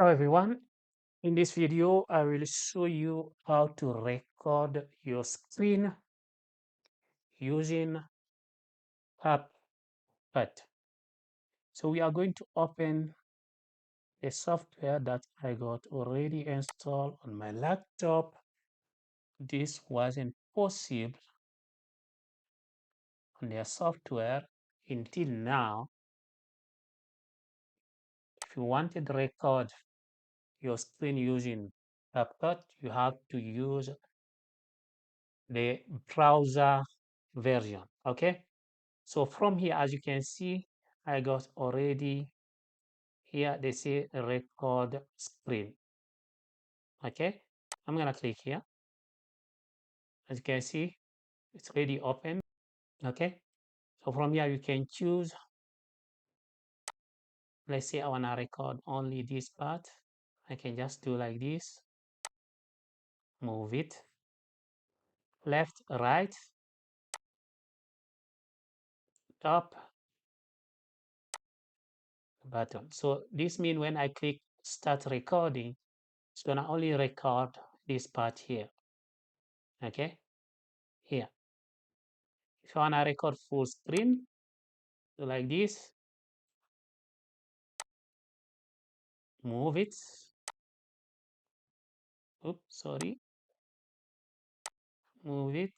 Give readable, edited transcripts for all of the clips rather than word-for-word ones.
Hello everyone. In this video, I will show you how to record your screen using CapCut. So we are going to open a software that I got already installed on my laptop. This wasn't possible on their software until now. If you wanted to record your screen using CapCut, you have to use the browser version. Okay. So from here, as you can see, I got already here, they say record screen. Okay. I'm going to click here. As you can see, it's already open. Okay. So from here, you can choose, let's say I want to record only this part. I can just do like this, move it left, right, top, button. So this means when I click start recording, it's going to only record this part here. Okay. Here. If you want to record full screen, do like this, move it. Oops, sorry. Move it,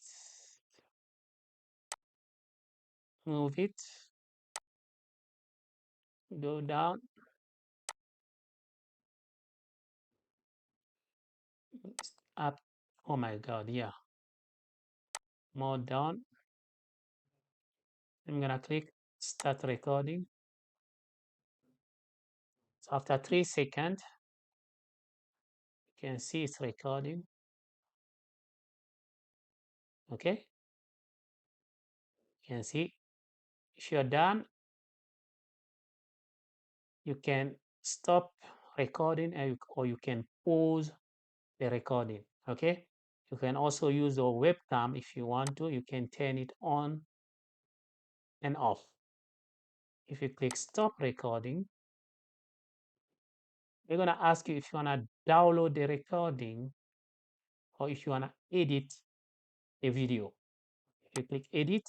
move it, go down, up. Oh my God, yeah. More down. I'm gonna click start recording. So after 3 seconds, you can see it's recording. Okay, you can see. If you're done, you can stop recording or you can pause the recording. Okay, you can also use your webcam if you want to. You can turn it on and off. If you click stop recording, they're going to ask you if you want to download the recording or if you want to edit a video. If you click edit,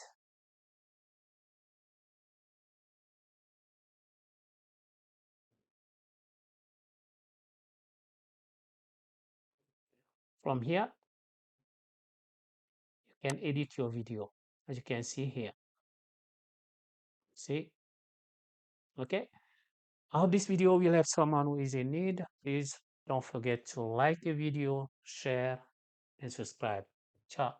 from here, you can edit your video, as you can see here. See? Okay. I hope this video will help someone who is in need. Please don't forget to like the video, share, and subscribe. Ciao.